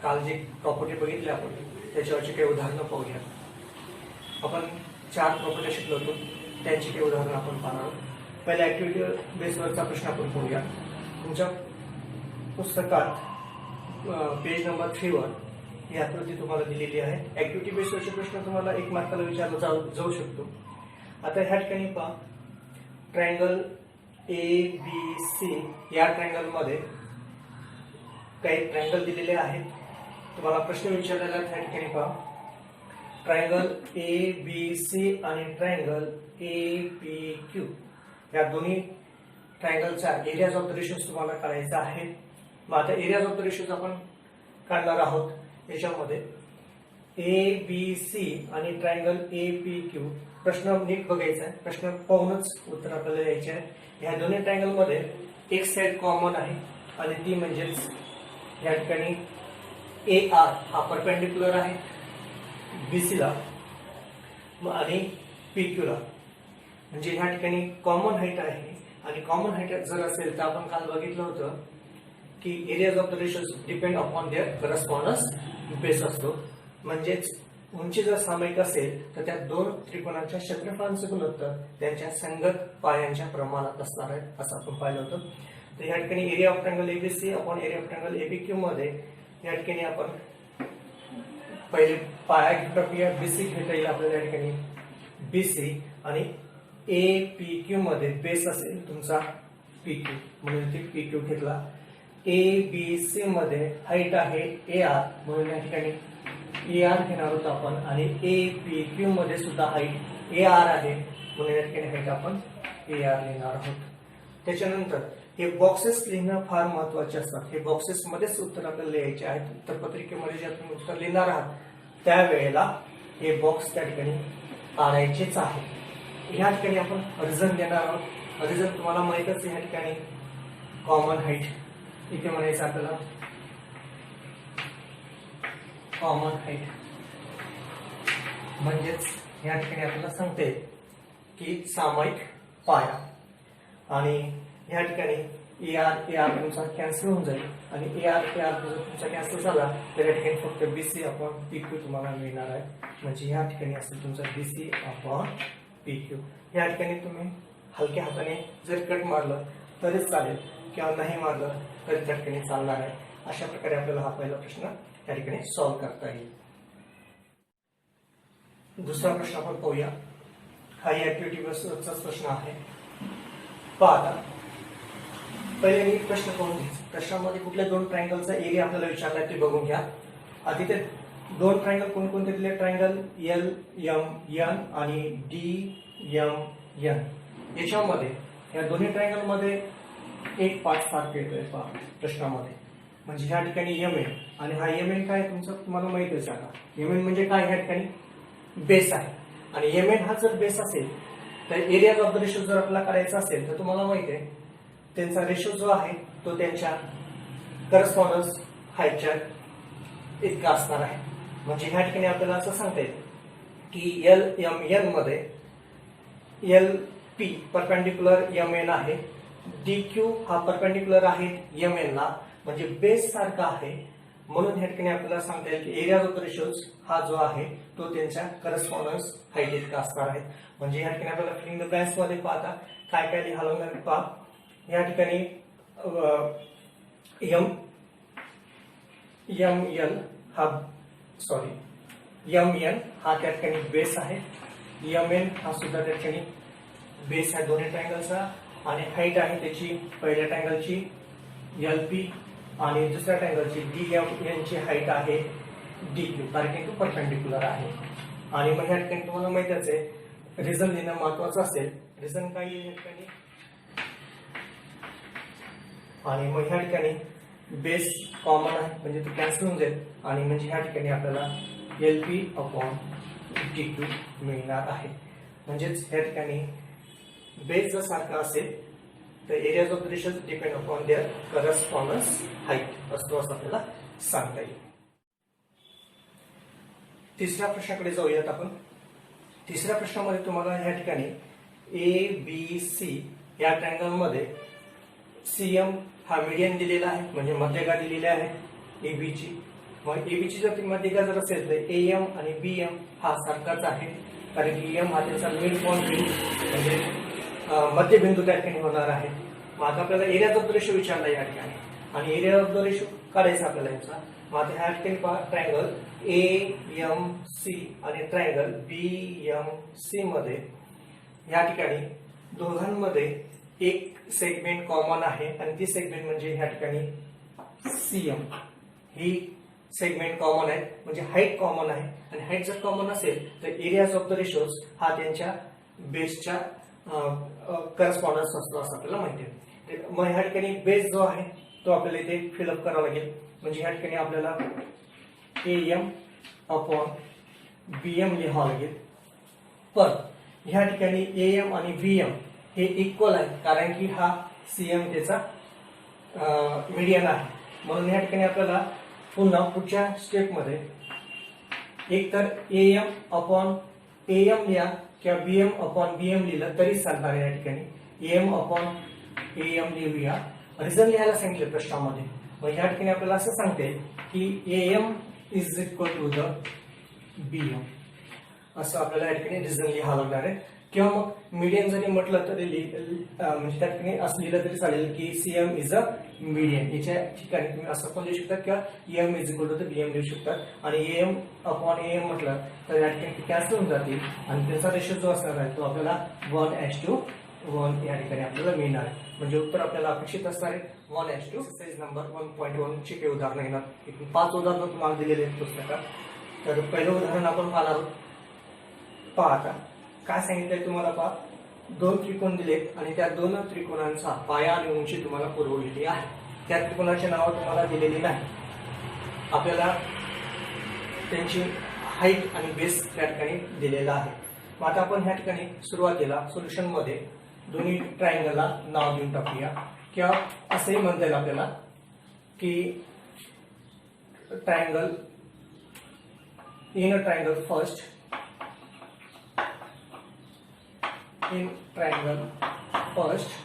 काल जी प्रॉपर्टी बघितली आपण त्याच्यावरची काही उदाहरणं पाहूया. आपण 4 प्रॉपर्टी शिकलो होतो, त्यांची काही उदाहरणं आपण पाहणार आहोत. पहिल्या ऍक्टिव्हिटी बेसवरचा प्रश्न आपण पाहूया. तुमच्या पुस्तकात पेज नंबर 3 वर ही आकृती तुम्हाला दिलेली आहे. ऍक्टिव्हिटी बेसवरचे प्रश्न तुम्हाला 1 मार्काला विचारला जाऊ शकतो. आता ह्या ठिकाणी पहा, ट्रायंगल ABC या ट्रायंगल मध्ये काही ट्रायंगल दिलेले आहेत. तुम्हाला प्रश्न विचारलेला आहे. त्या ठिकाणी पहा, ट्रायंगल ABC आणि ट्रायंगल APQ या दोन्ही ट्रायंगलचा एरियाज ऑफ द रेशोज तुम्हाला काढायचा आहे. मग आता एरियाज ऑफ द रेशोज आपण काढणार आहोत. याच्यामध्ये ABC आणि ट्रायंगल APQ प्रश्न नीट बघायचा आहे. प्रश्न पाहूनच उत्तर आपल्याला द्यायचे आहे. ह्या दोन्ही ट्रायंगल मध्ये एक साइड कॉमन आहे आणि ती म्हणजेच या ठिकाणी AR हा परपेंडिक्युलर आहे BC ला आणि PQ ला. म्हणजे ह्या ठिकाणी कॉमन हाईट आहे आणि कॉमन हाईट जर असेल तर आपण काल बघितलं होतं की areas of the ratios depend upon their correspondence base असतो. म्हणजेच उंची जर सामायिक असेल तर त्या दोन त्रिकोणाच्या क्षेत्रफळांचे गुणोत्तर त्यांच्या संगत पायांच्या प्रमाणात असणार आहे असं आपण पाहिलं होतं. तर या ठिकाणी area of triangle ABC upon area of triangle APQ मध्ये या ठिकाणी आपण पहिले पाया घेतोया BC घेता येईल आपल्याला. या ठिकाणी BC आणि APQ मध्ये बेस असेल तुमचा PQ म्हणून ते PQ घेतला. ABC मध्ये हाईट आहे AR म्हणून या ठिकाणी AR घेणार आहोत आपण आणि APQ मध्ये सुद्धा हाईट AR आहे म्हणून या ठिकाणी हाईट आपण AR लिहिणार आहोत. त्याच्यानंतर हे बॉक्सेस लिहिणं फार महत्वाचे असतात. हे बॉक्सेस मध्येच उत्तर आपल्याला लिहायचे आहेत. उत्तरपत्रिकेमध्ये जे आपण उत्तर लिहिणार आहात त्यावेळेला हे बॉक्स त्या ठिकाणी काढायचेच आहे. ह्या ठिकाणी आपण रिझन देणार आहोत. रिझन तुम्हाला माहितच ह्या ठिकाणी कॉमन हाईट इथे म्हणायचं आपल्याला कॉमन हाईट म्हणजेच या ठिकाणी आपल्याला सांगते की सामायिक पाया. आणि या ठिकाणी AR तुमचा कॅन्सल होऊन जाईल आणि AR तुमचा कॅन्सल झाला तर या ठिकाणी फक्त BC अपॉन PQ तुम्हाला मिळणार आहे. म्हणजे या ठिकाणी असेल तुमचा BC अपॉन PQ. या ठिकाणी तुम्ही हलक्या हाताने जर कट मारलं तरीच चालेल किंवा नाही मारलं तरी त्या ठिकाणी चालणार आहे. अशा प्रकारे आपल्याला हा पहिला प्रश्न या ठिकाणी सॉल्व्ह करता येईल. दुसरा प्रश्न आपण पाहूया. हा ऍक्टिव्हिटी बेसवरचा प्रश्न आहे. पहा आता पहिले मी प्रश्न पाहून घ्या. प्रश्नामध्ये कुठल्या दोन ट्रायंगलचा एरिया आपल्याला विचारलाय ते बघून घ्या. आधी ते दोन ट्रायंगल कोणकोणते दिले? ट्रायंगल LMN आणि DMN. याच्यामध्ये या दोन्ही ट्रायंगल मध्ये एक पार्ट सारखा येतोय पहा प्रश्नामध्ये. म्हणजे ह्या ठिकाणी MN आणि हा MN काय तुमचं तुम्हाला माहितच आहे. MN म्हणजे काय? ह्या ठिकाणी बेस आहे आणि MN हा जर बेस असेल तर एरिया ऑफ द रेशो जर आपल्याला करायचा असेल तर तुम्हाला माहिती आहे त्यांचा रेशो जो आहे तो त्यांच्या करस्पॉन्डन्स हाईटच्या इतका असणार आहे. म्हणजे ह्या ठिकाणी आपल्याला असं सांगता येईल की LMN मध्ये LP परपेंडिक्युलर MN आहे, DQ हा परपेंडिक्युलर आहे MN ला, म्हणजे बेस सारखा आहे. म्हणून ह्या ठिकाणी आपल्याला सांगता येईल की एरिया ऑफ द रेशोज हा जो आहे तो त्यांच्या करस्पॉन्डन्स हाईट इतका असणार आहे. म्हणजे ह्या ठिकाणी आपल्याला फिलिंग द ब्लँक्स मध्ये पाहता काय काय लिहावं लागणार पहा. या ठिकाणी MN हा त्या ठिकाणी बेस आहे. MN हा सुद्धा त्या ठिकाणी बेस आहे दोन्ही ट्रायंगलचा आणि हाईट आहे त्याची पहिल्या ट्रायंगलची LP आणि दुसऱ्या ट्रायंगलची DMN ची हाईट आहे DQ कारण की तो परपेंडिक्युलर आहे. आणि मग ह्या ठिकाणी तुम्हाला माहितच आहे रिझन लिहिणं महत्वाचं असेल. रिझन काय येईल या ठिकाणी आणि मग ह्या ठिकाणी बेस कॉमन आहे म्हणजे तो कॅन्सल होऊन जाईल आणि म्हणजे ह्या ठिकाणी आपल्याला LP अपॉन DQ मिळणार आहे. म्हणजेच ह्या ठिकाणी बेस जर सारखा असेल तर areas of the ratios depend upon their correspondence height असतो असं आपल्याला सांगता येईल. तिसऱ्या प्रश्नाकडे जाऊयात आपण. तिसऱ्या प्रश्नामध्ये तुम्हाला ह्या ठिकाणी ABC या ट्रायंगल मध्ये CM हा मीडियन दिलेला आहे म्हणजे मध्यगा दिलेली आहे AB ची मग एबीची जर मध्यिका जर असेल तर एम आणि बीएम हा सारखाच आहे, कारण की एम हा त्याचा मिड पॉइंट बिंदू म्हणजे मध्यबिंदू त्या ठिकाणी होणार आहे. मग आता आपल्याला एरिया ऑफ द रेशो विचारला या ठिकाणी, आणि एरिया ऑफ द रेशो काढायचा आपल्याला याचा. मग आता ह्या ठिकाणी पहा, ट्रायंगल AMC आणि ट्रायंगल BMC मध्ये या ठिकाणी दोघांमध्ये एक सेगमेंट कॉमन आहे, आणि ती सेगमेंट म्हणजे ह्या ठिकाणी CM ही सेगमेंट कॉमन आहे, म्हणजे हाईट कॉमन आहे. आणि हाईट जर कॉमन असेल तर एरियाज ऑफ द रेशोज हा त्यांच्या बेसच्या करस्पॉन्डन्स असतो असं आपल्याला माहिती आहे. मग ह्या ठिकाणी बेस जो आहे तो आपल्याला इथे फिलअप करावा लागेल. म्हणजे ह्या ठिकाणी आपल्याला AM अपॉन BM लिहावं लागेल. पण ह्या ठिकाणी AM आणि BM हे इक्वल आहे, कारण की हा CM त्याचा मीडियन आहे. म्हणून ह्या ठिकाणी आपल्याला पुन्हा पुढच्या स्टेपमध्ये एक तर AM अपॉन AM लिहा किंवा BM अपॉन BM लिहिलं तरी चालणार आहे. या ठिकाणी AM अपॉन AM लिहूया. रिझन लिहायला सांगितले प्रश्नामध्ये. मग या ठिकाणी आपल्याला असं सांगते की AM is equal to the BM असं आपल्याला या ठिकाणी रिझन लिहावं लागणार आहे. किंवा मग मीडियन जरी म्हटलं तरी म्हणजे त्या ठिकाणी असं लिहिलं तरी चालेल की CM इज अ मीडियन. याच्या ठिकाणी तुम्ही असं पण लिहू शकता किंवा AM is equal to the BM लिहू शकता. आणि AM अपॉन AM म्हटलं तर या ठिकाणी कॅन्सल होऊन जातील, आणि त्याचा रेशो जो असणार आहे तो आपल्याला 1:1 या ठिकाणी आपल्याला मिळणार आहे. म्हणजे उत्तर आपल्याला अपेक्षित असणार आहे 1:2. एक्सरसाइज नंबर 1.1 ची काही उदाहरणं घेणार. एकूण 5 उदाहरणं तुम्हाला दिलेले आहेत पुस्तकात. तर पहिलं उदाहरण आपण पाहणार आहोत. पहा आता काय सांगितलंय तुम्हाला. पहा, 2 त्रिकोण दिलेत आणि त्या 2 त्रिकोणांचा पाया आणि उंची तुम्हाला पुरवलेली आहे. त्या त्रिकोणाची नावं तुम्हाला दिलेली नाही. आपल्याला त्यांची हाईट आणि बेस त्या ठिकाणी दिलेला आहे. मग आता आपण ह्या ठिकाणी सुरुवातीला सोल्युशन मध्ये दोन्ही ट्रायंगलला नाव देऊन टाकूया, किंवा असंही म्हणता येईल आपल्याला की triangle in a triangle first, in triangle first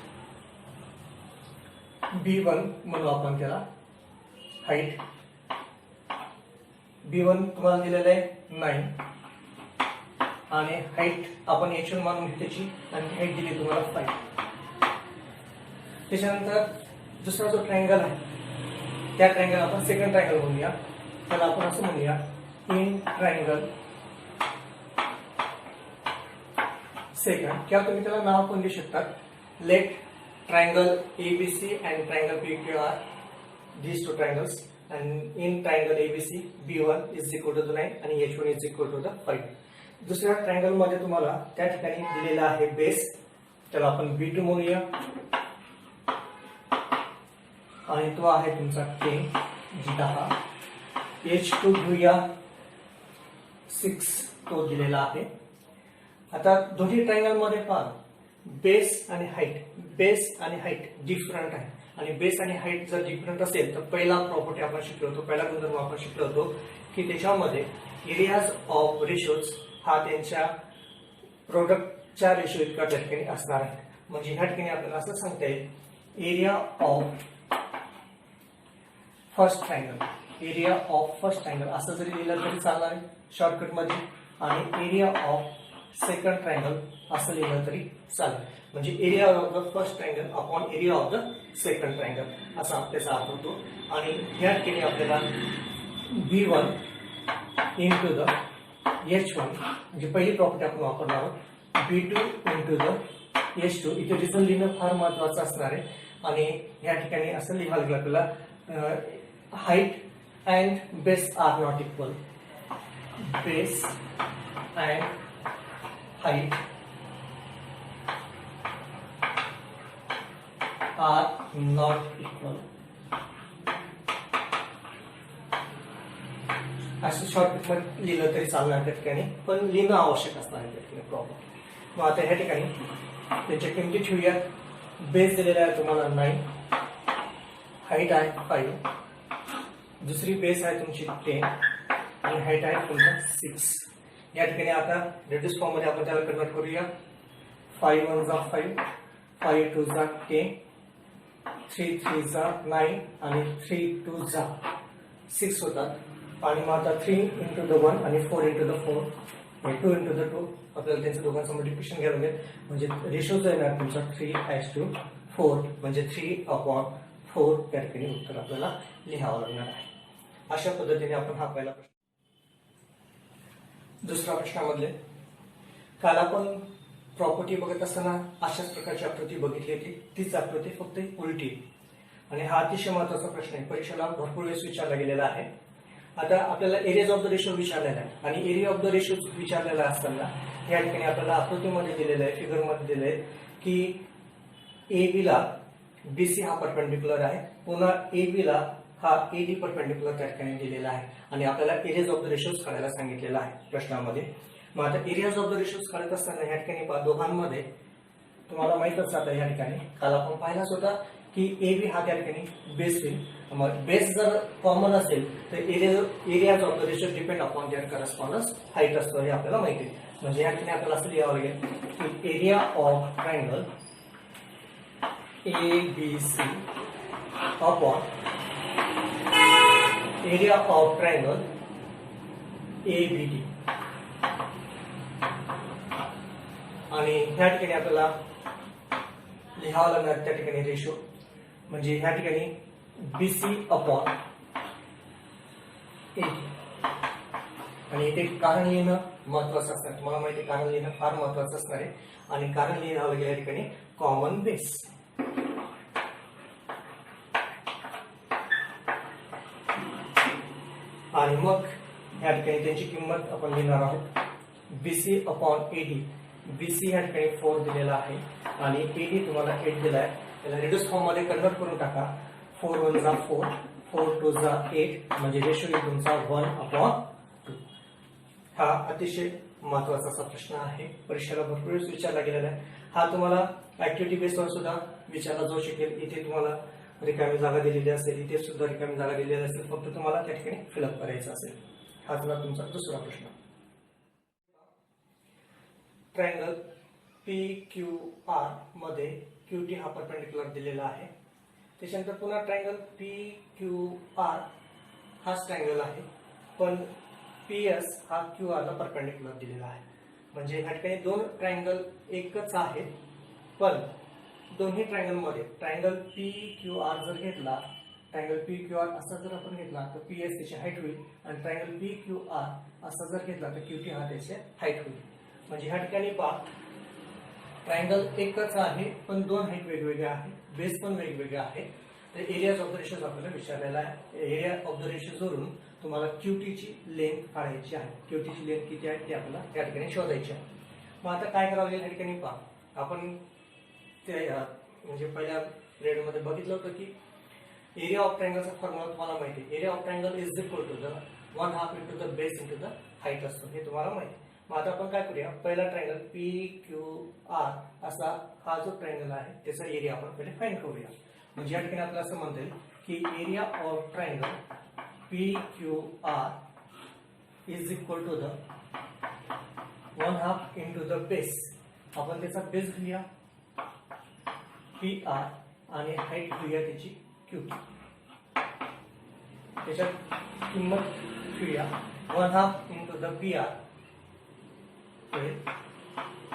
B1 म्हणू आपण त्याला. हाईट B1 तुम्हाला दिलेलं आहे 9, आणि हाईट आपण H1 मानून घेऊ त्याची, आणि हाईट दिली तुम्हाला 5. त्याच्यानंतर दुसरा जो ट्रायंगल आहे त्या ट्रायंगल आपण सेकंड ट्रायंगल म्हणूया. त्याला आपण असं म्हणूया इन ट्रायंगल सेकंड, किंवा तुम्ही त्याला नाव पण देऊ शकता. Let triangle ABC and triangle PQR, these two triangles, and in triangle ABC B1 is equal to the 9 आणि H1 is equal to the 5. दुसऱ्या ट्रायंगल मध्ये तुम्हाला त्या ठिकाणी दिलेला आहे बेस, त्याला आपण B2 म्हणूया, आणि तो आहे तुमचा 10. H2 घेऊया 6, तो दिलेला आहे. आता दोन्ही ट्रायंगल मध्ये पहा, बेस आणि हाईट डिफरंट आहे. आणि बेस आणि हाईट जर डिफरंट असेल तर पहिला प्रॉपर्टी आपण शिकलो होतो, पहिला गुणधर्म आपण शिकलो होतो की त्याच्यामध्ये एरियाज ऑफ रेशोज हा त्यांच्या प्रोडक्टच्या रेशो इतका त्या ठिकाणी असणार आहे. म्हणजे ह्या ठिकाणी आपल्याला असं सांगता येईल एरिया ऑफ फर्स्ट ट्रायंगल असं जरी लिहिलं तरी चालणार आहे शॉर्टकट मध्ये, आणि एरिया ऑफ सेकंड ट्रायंगल असं लिहिलं तरी चालेल. म्हणजे area of the first triangle upon area of the second triangle असा त्याचा अर्थ होतो. आणि ह्या ठिकाणी आपल्याला B1 इंटू द H1 म्हणजे पहिली प्रॉपर्टी आपण वापरणार आहोत, B2 इंटू द H2. इथे रिझन लिहिणं फार महत्वाचं असणार आहे. आणि ह्या ठिकाणी असं लिहायला लागलं आपल्याला height and base are not equal. Base and height are not equal. असं शॉर्टकट मध्ये लिहिलं तरी चालणार त्या ठिकाणी, पण लिहिणं आवश्यक असणार आहे त्या ठिकाणी प्रॉब्लेम. मग आता ह्या ठिकाणी त्याच्या किमती ठेवूया. बेस दिलेला आहे तुम्हाला 9, हाईट आहे 5, दुसरी बेस आहे तुमची 10 आणि हाईट आहे तुमचा 6. या ठिकाणी आता रिड्यूस फॉर्म मध्ये आपण त्याला कन्वर्ट करूया. 5 1 जा 5, 5 2 जा 10, 3 3 जा 9 आणि 3 2 जा 6 होतात. आणि मग आता 3 into the 1 आणि 4 into the 4 आणि 2 into the 2 आपल्याला त्यांचं दोघांचं मल्टिप्लिकेशन घ्यावं लागेल. म्हणजे रेशो जो येणार तुमचा 3:4 म्हणजे 3/4 त्या ठिकाणी उत्तर आपल्याला लिहावं लागणार आहे. अशा पद्धतीने आपण हा पहिला प्रश्न. दुसऱ्या प्रश्नामधले, काल आपण प्रॉपर्टी बघत असताना अशाच प्रकारची आकृती बघितली होती. तीच आकृती फक्त उलटी आणि हा अतिशय महत्वाचा प्रश्न आहे. परीक्षेला भरपूर वेळेस विचारला गेलेला आहे. आता आपल्याला एरियाज ऑफ द रेशो विचारलेला आहे आणि एरिया ऑफ द रेशो विचारलेला असताना या ठिकाणी आपल्याला आकृतीमध्ये दिलेलं आहे, फिगरमध्ये दिलेलं आहे की ए बी ला बीसी हा परपेंडिक्युलर आहे, पुन्हा ए बी ला हा एडी परपेंडिक्युलर त्या ठिकाणी दिलेला आहे आणि आपल्याला एरियाज ऑफ द रेशोज काढायला सांगितलेला आहे प्रश्नामध्ये. मग आता एरियाज ऑफ द रेशोज काढत असताना या ठिकाणी दोघांमध्ये तुम्हाला माहितच आता या ठिकाणी काल आपण पाहिलाच होता की ए बी हा त्या ठिकाणी बेस होईल. मग बेस जर कॉमन असेल तर areas of the ratio depend upon their correspondence height असतो हे आपल्याला माहिती आहे. म्हणजे या ठिकाणी आपल्याला असं लिहावं लागेल की area of triangle ABC upon area of triangle ABD. आणि ह्या ठिकाणी आपल्याला लिहावं लागणार त्या ठिकाणी रेशो म्हणजे ह्या ठिकाणी BC अपॉन AD. आणि इथे कारण लिहिणं महत्वाचं असणार. तुम्हाला माहिती आहे कारण लिहिणं फार महत्वाचं असणार आहे आणि कारण लिहावं लागेल या ठिकाणी कॉमन बेस. आणि मग या ठिकाणी त्यांची किंमत आपण लिहिणार आहोत BC अपॉन AD. BC या ठिकाणी 4 दिलेला आहे आणि AD तुम्हाला 8 दिला आहे. त्याला रिड्यूस फॉर्म मध्ये कन्वर्ट करून टाका. 4 1 जा 4, 4 2 जा 8 म्हणजे रेशो येईल तुमचा 1/2. हा अतिशय महत्वाचा असा प्रश्न आहे. परीक्षेला भरपूर वेळेस विचारला गेलेला आहे. हा तुम्हाला ऍक्टिव्हिटी बेसवर सुद्धा विचारला जाऊ शकेल. इथे तुम्हाला रिकामी जागा दिलेली असेल, इथे सुद्धा रिकामी जागा दिलेली असेल, फक्त तुम्हाला त्या ठिकाणी फिलअप करायचं असेल. हा झाला तुमचा दुसरा प्रश्न. ट्रायंगल PQR मध्ये QT हा परपेंडिक्युलर दिलेला आहे. त्याच्यानंतर पुन्हा ट्रायंगल PQR हाच ट्रायंगल आहे पण PS हा QR ला परपेंडिक्युलर दिलेला आहे. म्हणजे ह्या ठिकाणी दोन ट्रायंगल एकच आहेत पण दोन्ही ट्रायंगल मध्ये ट्रायंगल PQR जर घेतला, ट्रायंगल PQR असा जर आपण घेतला तर PS त्याची हाईट होईल आणि ट्रायंगल PQR असा जर घेतला तर QT हा त्याची हाईट होईल. म्हणजे ह्या ठिकाणी पहा ट्रायंगल एकच आहे पण दोन हाईट वेगवेगळे आहे, बेस पण वेगवेगळे आहे. तर एरियाज ऑफ द रेशोज आपल्याला विचारलेला आहे. एरिया ऑफ द रेशो जोडून तुम्हाला QT ची लेंथ काढायची आहे. QT ची लेंथ किती आहे ते आपल्याला त्या ठिकाणी शोधायची आहे. मग आता काय करावं लागेल या ठिकाणी पहा आपण ते म्हणजे पहिल्या ग्रेड मध्ये बघितलं होतं की एरिया ऑफ ट्रायंगलचा फॉर्म्युला तुम्हाला माहिती आहे. Area of triangle is equal to the 1/2 into the base into the height असतो हे तुम्हाला माहिती आहे. मग आता आपण काय करूया, पहिला ट्रायंगल PQR असा हा जो ट्रायंगल आहे त्याचा एरिया आपण पहिले फाइंड करूया. म्हणजे या ठिकाणी आपल्याला असं म्हणता येईल की area of triangle PQR is equal to the 1/2 into the base. आपण त्याचा बेस घेऊया PR आणि हाईट घेऊया त्याची QT. त्याच्यात किंमत घेऊया 1/2 इंटू द PR.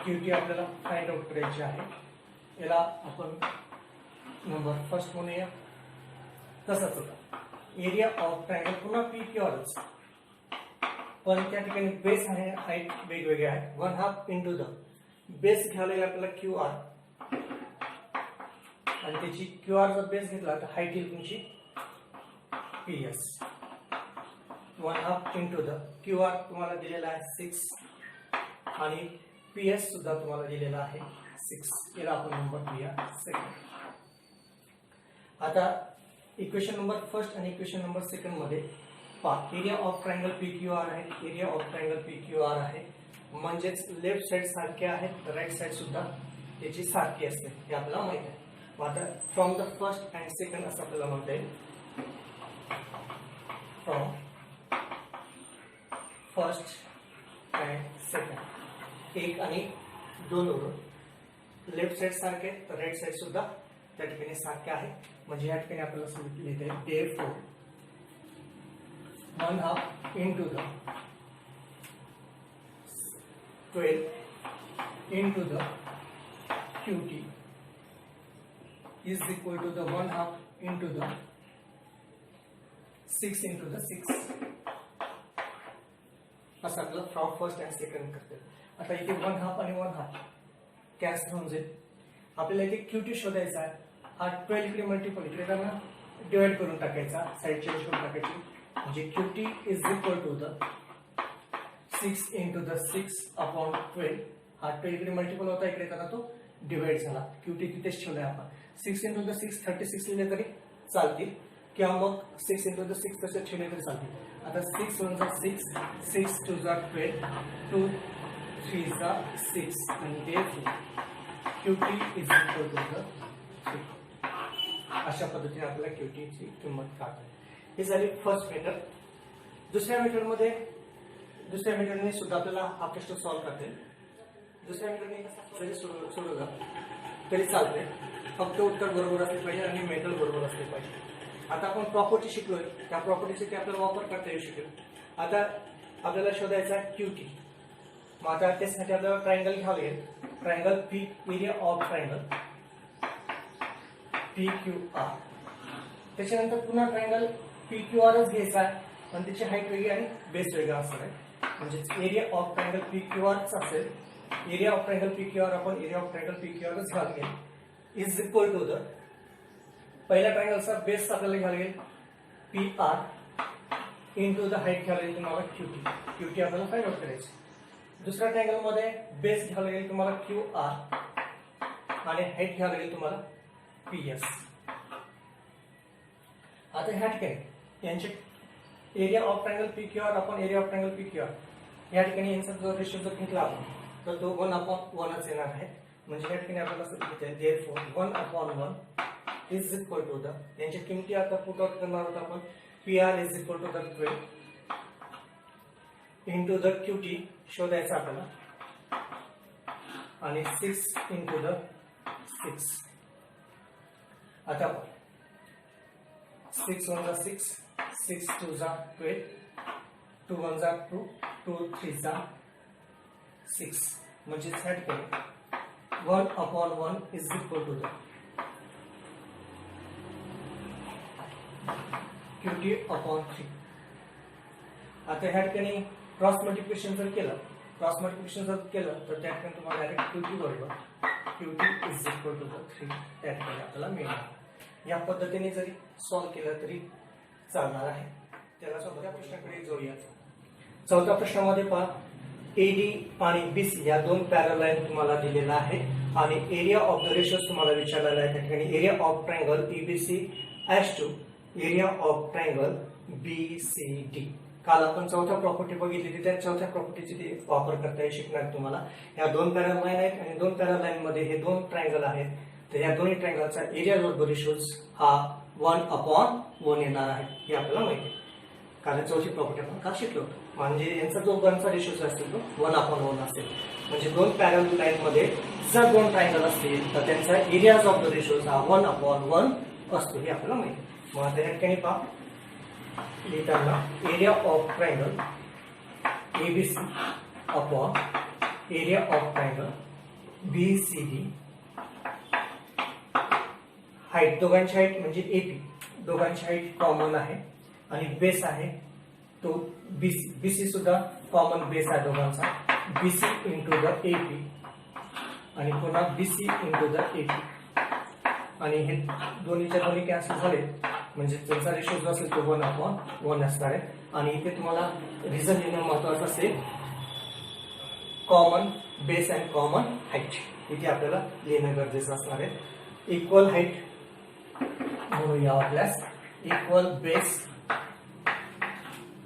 QT आपल्याला फाइंड आउट करायची आहे. याला आपण नंबर फर्स्ट म्हणूया. तसाच होता एरिया ऑफ ट्रायंगल पुन्हा PQRच पण त्या ठिकाणी बेस आहे हाईट वेगवेगळे आहे. 1/2 इंटू द बेस घ्यायला लागेल आपल्याला QR आणि त्याची QR जर बेस घेतला तर हाईट येईल तुमची PS. 1/2 इंटू द QR तुम्हाला दिलेला आहे 6 आणि PS सुद्धा तुम्हाला दिलेला आहे 6. याला आपण नंबर दिया सेकंड. आता इक्वेशन नंबर फर्स्ट आणि इक्वेशन नंबर सेकंड मध्ये पहा एरिया ऑफ ट्रायंगल PQR आहे, एरिया ऑफ ट्रायंगल PQR आहे म्हणजेच लेफ्ट साइड सारखे आहेत, राईट साइड सुद्धा त्याची सारखी असते हे आपल्याला माहिती आहे. आता from the first and second असं आपल्याला म्हणता येईल. फ्रॉम फर्स्ट अँड सेकंड 1 आणि 2 वरून लेफ्ट साइड सारखे तर राईट साइड सुद्धा त्या ठिकाणी सारखे आहे. म्हणजे या ठिकाणी आपल्याला लिहिता येईल 1/2 into the 12 into the QT is equal to the 1/2 into the 6 into the 6 असं आपलं फ्रॉम फर्स्ट अँड सेकंड करते. आता इथे 1/2 आणि 1/2 कॅन्सल होऊन जाईल. आपल्याला इथे QT शोधायचा आहे. हा 12 इकडे मल्टिपल इकडे त्यांना डिवाइड करून टाकायचा, साइड चेंज करून टाकायची. म्हणजे QT is equal to the 6 into the 6 upon 12. हा 12 इकडे मल्टिपल होता, इकडे त्यांना तो डिवाइड झाला. QT तिथेच ठेवलाय आपण. 6 into the 6 36 लिहिले तरी चालतील किंवा मग 6 into the 6 तसे ठेवले तरी चालतील. आता 6 1 6 6 2 12 2 3 6 आणि therefore QT is equal to the 3. अशा पद्धतीने आपल्याला QT ची किंमत काढायची. ही झाली फर्स्ट मेथड. दुसऱ्या मेथडने सुद्धा आपल्याला हा प्रश्न सॉल्व्ह करता येईल. दुसऱ्या मेथडने जरी सोडवला तरी चालते, फक्त उत्तर बरोबर असले पाहिजे आणि मेथड बरोबर असले पाहिजे. आता आपण प्रॉपर्टी शिकलोय, त्या प्रॉपर्टीसाठी आपल्याला वापर करता येऊ शकेल. आता आपल्याला शोधायचा QT. मग आता त्यासाठी आपल्याला ट्रायंगल घ्यावं लागेल. Triangle P, area of triangle PQR. त्याच्यानंतर पुन्हा ट्रायंगल PQRच घ्यायचा आहे, पण त्याची हाईट वेगळी आणि बेस वेगळा असणार आहे. म्हणजे एरिया ऑफ ट्रायंगल PQRच असेल. एरिया ऑफ ट्रायंगल PQR आपण एरिया ऑफ ट्रायंगल PQRच घ्यावं लागेल इज इक्वल टू द पहिल्या ट्रायंगलचा बेस आपल्याला घ्यावं लागेल PR इंटू द हाईट घ्यावं लागेल तुम्हाला QT आपल्याला फाइंड आउट करायची. दुसऱ्या ट्रायंगल मध्ये बेस घ्यावं लागेल तुम्हाला QR आणि हाईट घ्यावं लागेल तुम्हाला PS. आता ह्या ठिकाणी यांचे एरिया ऑफ ट्रायंगल PQR आपण एरिया ऑफ ट्रायंगल PQR या ठिकाणी यांचा जर रेशो जर घेतला आपण तर तो 1/1च येणार आहे. म्हणजे या ठिकाणी आपल्याला असं लिहिता येईल therefore 1/1 is equal to the यांच्या किमती आता पुट आउट करणार आहोत आपण. PR is equal to the 12 into the QT शोधायचा आपल्याला आणि 6 into the 6. आता 6 1 6 6 2 12 2 1 2 2 3 6 म्हणजे ह्या ठिकाणी 1/1 is equal to the QT upon 3. आता ह्या ठिकाणी क्रॉस मल्टिप्लिकेशन जर केलं तर त्या ठिकाणी तुम्हाला डायरेक्ट QT बरोबर QT is equal to the 3 त्या ठिकाणी आपल्याला मिळणार. या पद्धतीने जरी सॉल्व्ह केलं तरी चालणार आहे. त्याला चौथ्या प्रश्नाकडे जाऊया. चौथ्या प्रश्नामध्ये पहा AD आणि BC या दोन पॅरलल लाईन तुम्हाला दिलेला आहे आणि एरिया ऑफ द रेशोज तुम्हाला विचारलेला आहे. त्या ठिकाणी area of triangle EBC as to area of triangle BCD. काल आपण चौथ्या प्रॉपर्टी बघितली, त्या चौथ्या प्रॉपर्टीची वापर करता येईल शिकणार तुम्हाला. या दोन पॅरलल लाईन आहेत आणि दोन पॅरलल लाईन मध्ये हे दोन ट्रायंगल आहेत. तर या दोन्ही ट्रायंगलचा एरिया ऑफ द रेशोज हा 1/1 येणार आहे हे आपल्याला माहिती आहे. कारण चौथी प्रॉपर्टी आपण काल शिकलो होतो. म्हणजे यांचा जो गणचा रेशो असतील तो 1/1 असेल. म्हणजे दोन पॅरलल लाईन मध्ये जर दोन ट्रायंगल असतील तर त्यांचा एरिया ऑफ द रेशोज हा 1/1 असतो हे आपल्याला माहिती आहे. मग आता या ठिकाणी पहा लिहिताना area of triangle ABC upon area of triangle BCD. Height दोघांची हाईट म्हणजे AP दोघांची हाईट कॉमन आहे आणि बेस आहे तो BC सुद्धा कॉमन बेस आहे दोघांचा. BC इंटू द AP आणि पुन्हा BC इंटू द AP आणि हे दोन्हीच्या दोन्ही कॅन्सल झाले म्हणजे त्यांचा रेशो जो असेल तो 1/1 असणार आहे. आणि इथे तुम्हाला रिझन लिहिणं महत्वाचं असेल common base and common height इथे आपल्याला लिहिणं गरजेचं असणार आहे. इक्वल हाईट म्हणूया आपल्यास equal base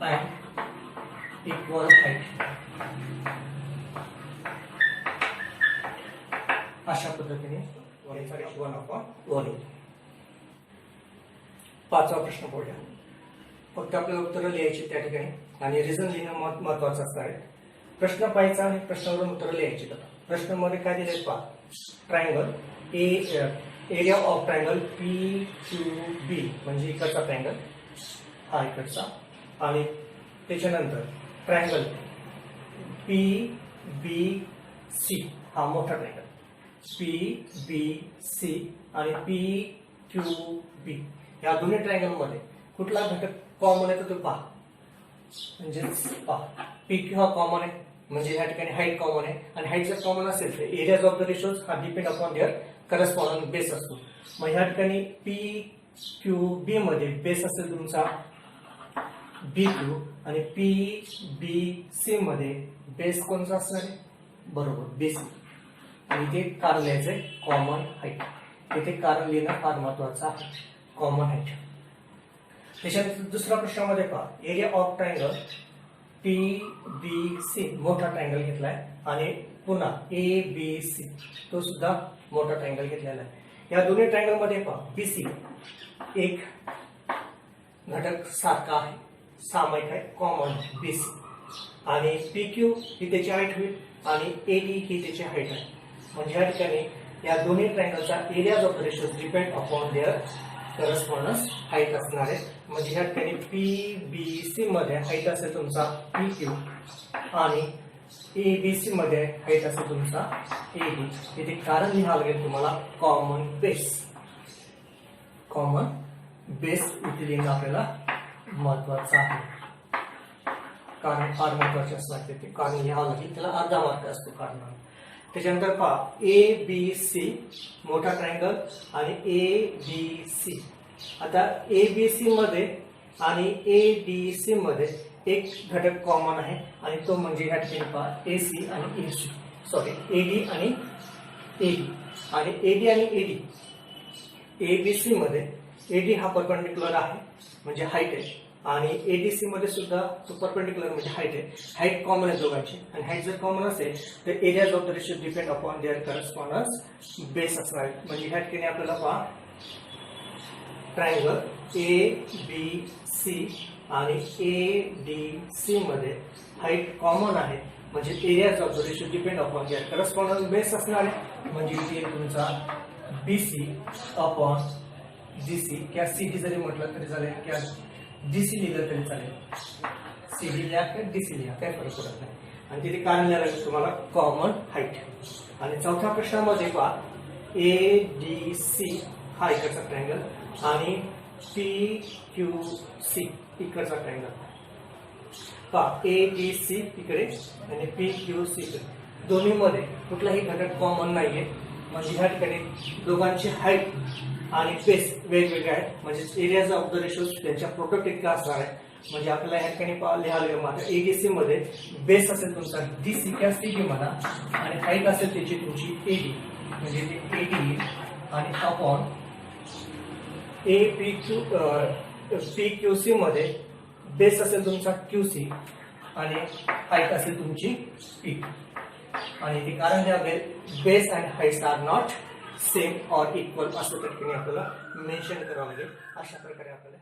and equal height अशा पद्धतीने 1/1. पाचवा प्रश्न पाहूया. फक्त आपल्याला उत्तर लिहायची त्या ठिकाणी आणि रिझन लिहिणं महत्वाचं असणार आहे. प्रश्न पाहायचा आणि प्रश्नावरून उत्तर लिहायची. प्रश्नामध्ये काय दिले पहा triangle area of triangle PQB म्हणजे इकडचा ट्रायंगल हा इकडचा आणि त्याच्यानंतर ट्रायंगल पी बी सी हा मोठा ट्रायंगल पी बी सी आणि पी क्यू बी या दोन्ही ट्रायंगल मध्ये कुठला घटक कॉमन आहे तो पहा. म्हणजेच पहा पी क्यू हा कॉमन आहे म्हणजे या ठिकाणी हाईट कॉमन आहे आणि हाईट जर कॉमन असेल तर एरियाज ऑफ द रेशोज हा depend upon their corresponding base असतो. मग या ठिकाणी पी क्यू बी मध्ये बेस असेल तुमचा बी क्यू आणि पी बी सी मध्ये बेस कोणता असणार आहे बरोबर बेसी. आणि ते कारण लिहायचंय कॉमन हाईट. इथे कारण लिहिणं फार महत्वाचं आहे कॉमन हाईट. त्याच्यानंतर दुसऱ्या प्रश्नामध्ये पहा area of triangle P B C मोठा ट्रायंगल घेतलाय आणि पुन्हा ए बी सी तो सुद्धा मोठा ट्रायंगल घेतलेला आहे. या दोन्ही ट्रायंगल मध्ये पहा बी सी एक घटक सारखा आहे सामायिक आहे कॉमन बी सी आणि पी क्यू ही त्याची हाईट होईल आणि ए डी ही त्याची हाईट आहे. म्हणजे या ठिकाणी या दोन्ही ट्रायंगलचा areas of the ratios depend upon their correspondence height असणार आहे. म्हणजे या ठिकाणी पी बी सी मध्ये हाईट असेल तुमचा पी क्यू आणि ए बी सी मध्ये हाईट असेल तुमचा ए डी. इथे कारण लिहावं लागेल तुम्हाला कॉमन बेस. कॉमन बेस इथे लिहिणं आपल्याला महत्वाचं आहे कारण फार महत्वाचे असणार ते कारण लिहावं लागेल त्याला अर्धा मार्क असतो कारण. त्याच्यानंतर पहा ए बी सी मोठा ट्रायंगल आणि ए डी सी. आता ए बी सी मध्ये आणि ए डी सी मध्ये एक घटक कॉमन आहे आणि तो म्हणजे या ठिकाणी पहा ए सी आणि ए सी सॉरी ए डी आणि ए डी आणि ए डी आणि A D. A B C मध्ये ए डी हा परपेंडिक्युलर आहे म्हणजे हाईट आहे आणि एडीसी मध्ये सुद्धा तो परपेंडिक्युलर म्हणजे हाईट आहे. हाईट कॉमन आहे दोघांची आणि हाईट जर कॉमन असेल तर areas of the ratio depend upon their correspondence base असणार आहे. म्हणजे ह्या ठिकाणी आपल्याला पहा ट्रायंगल ए बी सी आणि ए डी सी मध्ये हाईट कॉमन आहे म्हणजे areas of the ratio depend upon their correspondence base असणार आहे. म्हणजे इथे तुमचा B C upon D C किंवा सी डी जरी म्हटलं तरी चालेल किंवा डीसी लिहिलं तरी चालेल. सी डी लिहा किंवा डीसी लिहा काही फरक पडत नाही. आणि तिथे कारण लिहायला लागेल तुम्हाला कॉमन हाईट. आणि चौथ्या प्रश्नामध्ये पहा ए डी सी हा इकडचा ट्रायंगल आणि पी क्यू सी इकडचा ट्रायंगल. पहा ए डी सी इकडे आणि पी क्यू सी इकडे दोन्ही मध्ये कुठलाही घटक कॉमन नाहीये. म्हणजे ह्या ठिकाणी दोघांची हाईट आणि बेस वेगवेगळे आहेत म्हणजे एरियाज ऑफ द रेशोज त्यांच्या प्रोडक्ट इतका असणार आहे. म्हणजे आपल्याला या ठिकाणी लिहायला माझा एडीसी मध्ये बेस असेल तुमचा डीसी किंवा सीडी म्हणा आणि हाईट असेल त्याची तुमची एडी म्हणजे ते एडी आणि upon A P Q C मध्ये बेस असेल तुमचा क्यूसी आणि हाईट असेल तुमची पी. आणि ते कारण जे base and heights are not same or equal असं त्या ठिकाणी आपल्याला मेन्शन करावं लागेल. अशा प्रकारे आपल्याला